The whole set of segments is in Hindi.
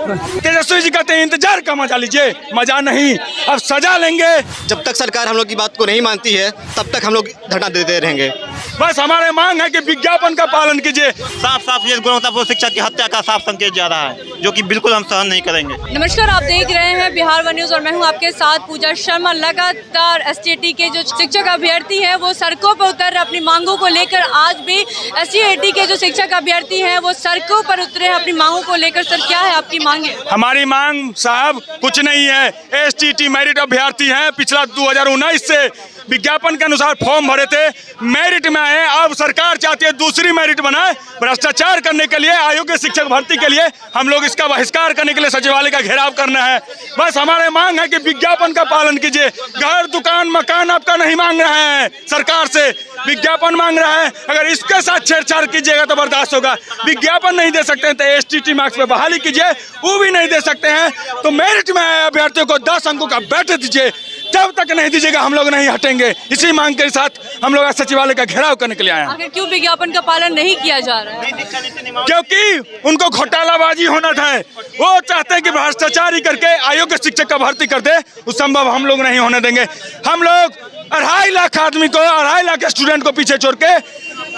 तेजस्वी जी कहते हैं इंतजार का मजा लीजिए, मजा नहीं, अब सजा लेंगे। जब तक सरकार हम लोग की बात को नहीं मानती है तब तक हम लोग धरना देते रहेंगे। बस हमारे मांग है कि विज्ञापन का पालन कीजिए। साफ साफ ये गुणवत्तापूर्ण शिक्षा की हत्या का साफ संकेत जा रहा है, जो कि बिल्कुल हम सहन नहीं करेंगे। नमस्कार, आप देख रहे हैं बिहार वन न्यूज़ और मैं हूं आपके साथ पूजा शर्मा। लगातार एसटीईटी के जो शिक्षक अभ्यर्थी हैं वो सड़कों पर उतर अपनी मांगों को लेकर। आज भी एसटीईटी के जो शिक्षक अभ्यर्थी हैं वो सड़कों पर उतरे हैं अपनी मांगों को लेकर। सर, क्या है आपकी मांगे? हमारी मांग साहब कुछ नहीं है। एसटीईटी मेरिट अभ्यर्थी हैं, पिछला 2019 से विज्ञापन के अनुसार फॉर्म भरे थे, मेरिट में आए। अब सरकार चाहती है दूसरी मेरिट बनाए। भ्रष्टाचार करने के लिए, अयोग्य शिक्षक भर्ती के लिए हम लोग इसका बहिष्कार करने के लिए सचिवालय का घेराव करना है। बस हमारे मांग है कि विज्ञापन का पालन कीजिए। घर, दुकान, मकान आपका नहीं मांग रहे हैं सरकार से, विज्ञापन मांग रहा है। अगर इसके साथ छेड़छाड़ कीजिएगा तो बर्दाश्त होगा। विज्ञापन नहीं दे सकते हैं तो एसटीईटी मार्क्स पे बहाली कीजिए, वो भी नहीं दे सकते हैं तो मेरिट में आए अभ्यर्थियों को 10 अंकों का बैठे दीजिए। जब तक नहीं दीजिएगा हम लोग नहीं हटेंगे। इसी मांग के साथ हम लोग आज सचिवालय का घेराव करने के लिए आए हैं। आखिर क्यों विज्ञापन का पालन नहीं किया जा रहा है? क्योंकि उनको घोटालाबाजी होना था। वो चाहते हैं कि भ्रष्टाचारी करके अयोग्य शिक्षक का भर्ती कर दे, वो संभव हम लोग नहीं होने देंगे। हम लोग 2.5 लाख आदमी को, 2.5 लाख स्टूडेंट को पीछे छोड़ के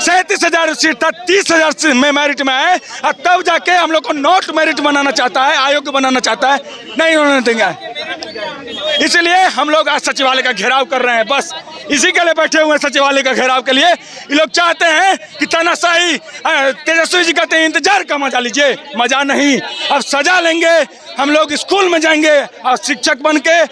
37,000 सीट था, 30,000 में मेरिट में आए और तब जाके हम लोग को नॉट मेरिट बनाना चाहता है, अयोग्य बनाना चाहता है, नहीं होने देंगे। इसलिए हम लोग आज सचिवालय का घेराव कर रहे हैं। बस इसी के लिए बैठे हुए हैं सचिवालय का घेराव के लिए। ये लोग चाहते हैं कि तानाशाही, तेजस्वी जी कहते हैं इंतजार का मजा लीजिए, मजा नहीं, अब सजा लेंगे। हम लोग स्कूल में जाएंगे और शिक्षक बन के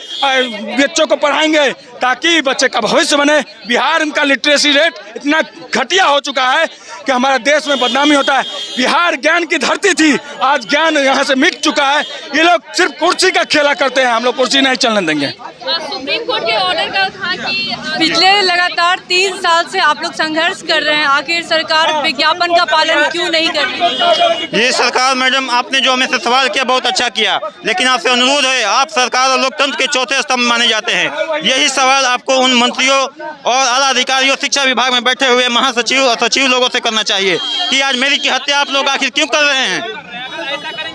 बच्चों को पढ़ाएंगे ताकि बच्चे का भविष्य बने। बिहार का लिटरेसी रेट इतना घटिया हो चुका है कि हमारा देश में बदनामी होता है। बिहार ज्ञान की धरती थी, आज ज्ञान यहाँ से मिट चुका है। ये लोग सिर्फ कुर्सी का खेला करते हैं, हम लोग कुर्सी नहीं चलने देंगे। सुप्रीम कोर्ट के ऑर्डर का था कि पिछले लगातार 3 साल से आप लोग संघर्ष कर रहे हैं, आखिर सरकार विज्ञापन का पालन क्यों नहीं कर रही? ये सरकार, मैडम, आपने जो हमें से सवाल किया बहुत अच्छा किया, लेकिन आपसे अनुरोध है, आप सरकार और लोकतंत्र के चौथे स्तंभ माने जाते हैं। यही सवाल आपको उन मंत्रियों और आला अधिकारियों, शिक्षा विभाग में बैठे हुए महासचिव और सचिव लोगों से करना चाहिए कि आज मेरिट की हत्या आप लोग आखिर क्यों कर रहे हैं।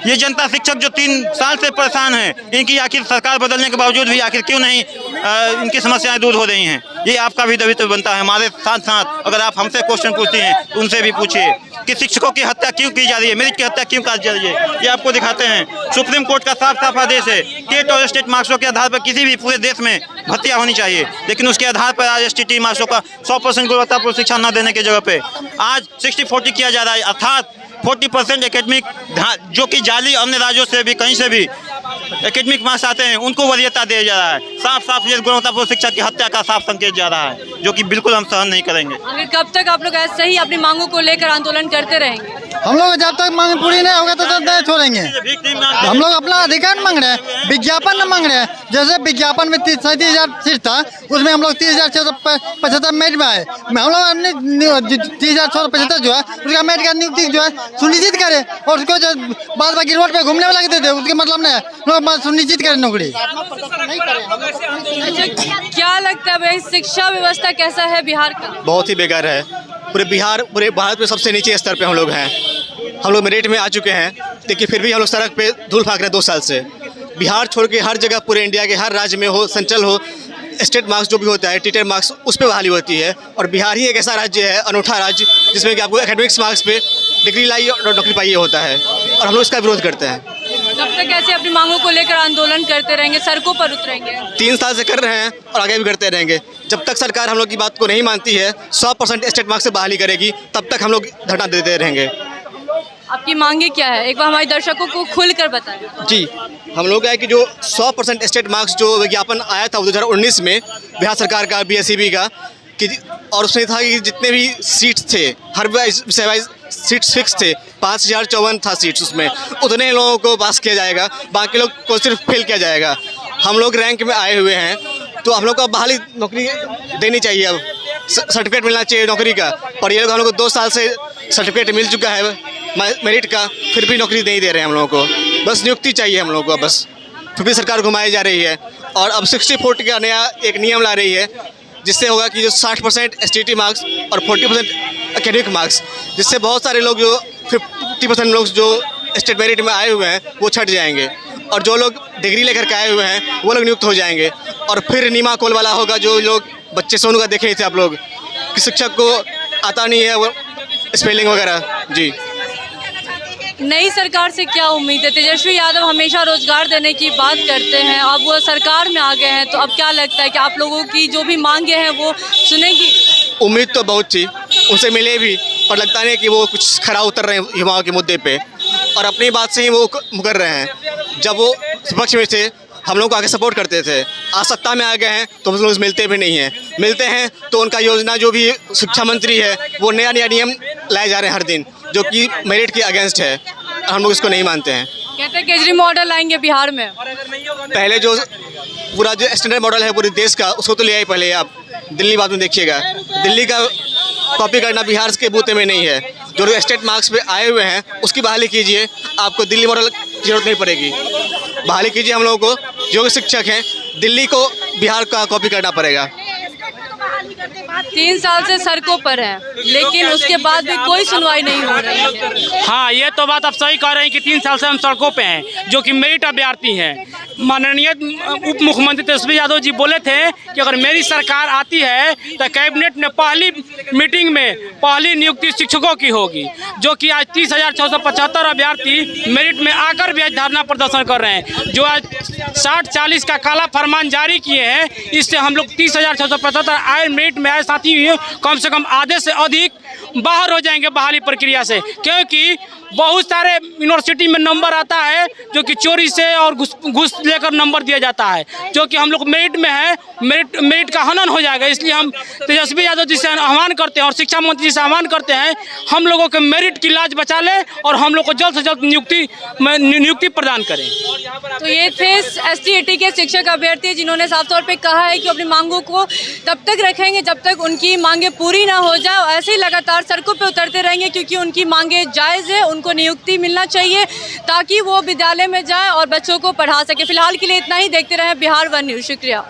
ये जनता शिक्षक जो 3 साल से परेशान है, इनकी आखिर सरकार बदलने के बावजूद भी आखिर क्यों नहीं इनकी समस्याएं दूर हो रही हैं। ये आपका भी दायित्व बनता है। हमारे साथ साथ अगर आप हमसे क्वेश्चन पूछती हैं तो उनसे भी पूछिए कि शिक्षकों की हत्या क्यों की जा रही है, मेरिट की हत्या क्यों की जा रही है। ये आपको दिखाते हैं। सुप्रीम कोर्ट का साफ साफ आदेश है, स्टेट और स्टेट मार्क्सों के आधार पर किसी भी पूरे देश में भर्तियाँ होनी चाहिए, लेकिन उसके आधार पर आज एसटीईटी मार्क्सों का 100% गुणवत्तापूर्ण शिक्षा न देने की जगह पे आज 60-40 किया जा रहा है, अर्थात 40% एकेडमिक जो कि जाली अन्य राज्यों से भी कहीं से भी एकेडमिक मार्क्स आते हैं उनको वरीयता दिया जा रहा है। साफ साफ ये गुणवत्तापूर्ण शिक्षा की हत्या का साफ संकेत जा रहा है, जो कि बिल्कुल हम सहन नहीं करेंगे। आखिर कब तक आप लोग ऐसे ही अपनी मांगों को लेकर आंदोलन करते रहेंगे? हम लोग जब तक मांग पूरी नहीं होगा तो नहीं छोड़ेंगे। हम लोग अपना अधिकार मांग रहे हैं, विज्ञापन न मांग रहे हैं। जैसे विज्ञापन में 37,000 सीट था, उसमें हम लोग 30,675 मेरिट में आए। हम लोग 30,675 जो है उसका मेरिट का नियुक्ति जो है सुनिश्चित करें और उसको जो बाद बाकी रोड पे घूमने वाला देते उसके मतलब नहीं लोग सुनिश्चित करें नौकरी। क्या लगता है भाई, शिक्षा व्यवस्था कैसा है बिहार का? बहुत ही बेकार है। पूरे भारत में सबसे नीचे स्तर पे हम लोग हैं। हम लोग मेरिट में आ चुके हैं, लेकिन फिर भी हम लोग सड़क पे धूल फाक रहे हैं 2 साल से। बिहार छोड़ के हर जगह पूरे इंडिया के हर राज्य में हो, सेंट्रल हो, स्टेट मार्क्स जो भी होता है, टीचर मार्क्स, उस पर बहाली होती है। और बिहार ही एक ऐसा राज्य है, अनूठा राज्य, जिसमें कि आपको एकेडमिक्स मार्क्स पे डिग्री लाइए और नौकरी पाइए होता है, और हम लोग इसका विरोध करते हैं। जब तक ऐसे अपनी मांगों को लेकर आंदोलन करते रहेंगे, सड़कों पर उतरेंगे? 3 साल से कर रहे हैं और आगे भी करते रहेंगे। जब तक सरकार हम लोग की बात को नहीं मानती है, 100% स्टेट मार्क्स से बहाली करेगी, तब तक हम लोग धरना देते रहेंगे। आपकी मांगे क्या है, एक बार हमारे दर्शकों को खुलकर बताएं। जी, हम लोग है कि जो 100% स्टेट मार्क्स जो विज्ञापन आया था 2019 में बिहार सरकार का, बीएसईबी का, कि और उसमें था कि जितने भी सीट्स थे, हर विषय वाइज सीट्स फिक्स थे, 5,054 था सीट्स, उसमें उतने लोगों को पास किया जाएगा, बाकी लोग को सिर्फ फेल किया जाएगा। हम लोग रैंक में आए हुए हैं तो हम लोग को बहाली नौकरी देनी चाहिए। अब सर्टिफिकेट मिलना चाहिए नौकरी का, और ये लोग हम लोग को 2 साल से सर्टिफिकेट मिल चुका है मेरिट का, फिर भी नौकरी नहीं दे रहे हैं हम लोगों को। बस नियुक्ति चाहिए हम लोगों को, बस। फिर भी सरकार घुमाई जा रही है और अब 60-40 का नया एक नियम ला रही है, जिससे होगा कि जो 60% एसटीईटी मार्क्स और 40% एकेडमिक मार्क्स, जिससे बहुत सारे लोग जो 50% लोग जो स्टेट मेरिट में आए हुए हैं वो छट जाएंगे, और जो लोग डिग्री लेकर के आए हुए हैं वो लोग नियुक्त हो जाएंगे। और फिर नीमा कोल वाला होगा, जो लोग बच्चे सोनू का देखे थे आप लोग कि शिक्षक को आता नहीं है वो स्पेलिंग वगैरह। जी, नई सरकार से क्या उम्मीद है? तेजस्वी यादव हमेशा रोजगार देने की बात करते हैं, अब वो सरकार में आ गए हैं, तो अब क्या लगता है कि आप लोगों की जो भी मांगे हैं वो सुनेंगी? उम्मीद तो बहुत थी, उनसे मिले भी, पर लगता नहीं कि वो कुछ खरा उतर रहे हैं युवाओं के मुद्दे पे, और अपनी बात से ही वो मुकर रहे हैं। जब वो विपक्ष में थे हम लोग को आगे सपोर्ट करते थे, आज सत्ता में आ गए हैं तो हम लोग मिलते भी नहीं हैं। मिलते हैं तो उनका योजना जो भी शिक्षा मंत्री है वो नया नया नियम लाए जा रहे हैं हर दिन, जो कि मेरिट के अगेंस्ट है, हम लोग इसको नहीं मानते हैं। कहते हैं केजरी मॉडल लाएंगे बिहार में। पहले जो पूरा जो स्टैंडर्ड मॉडल है पूरे देश का उसको तो ले आए पहले। आप दिल्ली बाद में देखिएगा, दिल्ली का कॉपी करना बिहार के बूते में नहीं है। जो लोग स्टेट मार्क्स पे आए हुए हैं उसकी बहाली कीजिए, आपको दिल्ली मॉडल की जरूरत नहीं पड़ेगी। बहाली कीजिए हम लोगों को, जो शिक्षक हैं दिल्ली को बिहार का कॉपी करना पड़ेगा। 3 साल से सड़कों पर है, लेकिन उसके बाद भी कोई सुनवाई नहीं हो रही है। हाँ, ये तो बात आप सही कह रहे हैं कि 3 साल से हम सड़कों पे हैं, जो कि मेरिट अभ्यर्थी हैं। माननीय उप मुख्यमंत्री तेजस्वी यादव जी बोले थे कि अगर मेरी सरकार आती है तो कैबिनेट में पहली मीटिंग में पहली नियुक्ति शिक्षकों की होगी, जो कि आज 30,675 अभ्यर्थी मेरिट में आकर भी आज धरना प्रदर्शन कर रहे हैं। जो आज 60-40 का काला फरमान जारी किए हैं, इससे हम लोग 30,675 आए मेरिट में आए साथी कम से कम आधे से अधिक बाहर हो जाएंगे बहाली प्रक्रिया से, क्योंकि बहुत सारे यूनिवर्सिटी में नंबर आता है जो कि चोरी से और घूस लेकर नंबर दिया जाता है, जो कि हम लोग मेरिट में है, मेरिट का हनन हो जाएगा। इसलिए हम तेजस्वी यादव जी से आह्वान करते हैं और शिक्षा मंत्री जी से आह्वान करते हैं, हम लोगों के मेरिट की लाज बचा ले और हम लोग को जल्द से जल्द नियुक्ति प्रदान करें। तो ये थे ST/AT के शिक्षक अभ्यर्थी, जिन्होंने साफ तौर पे कहा है कि अपनी मांगों को तब तक रखेंगे जब तक उनकी मांगे पूरी ना हो जाए। ऐसे ही लगातार सड़कों पे उतरते रहेंगे, क्योंकि उनकी मांगे जायज़ है, उनको नियुक्ति मिलना चाहिए ताकि वो विद्यालय में जाए और बच्चों को पढ़ा सके। फिलहाल के लिए इतना ही, देखते रहें बिहार वन न्यूज़। शुक्रिया।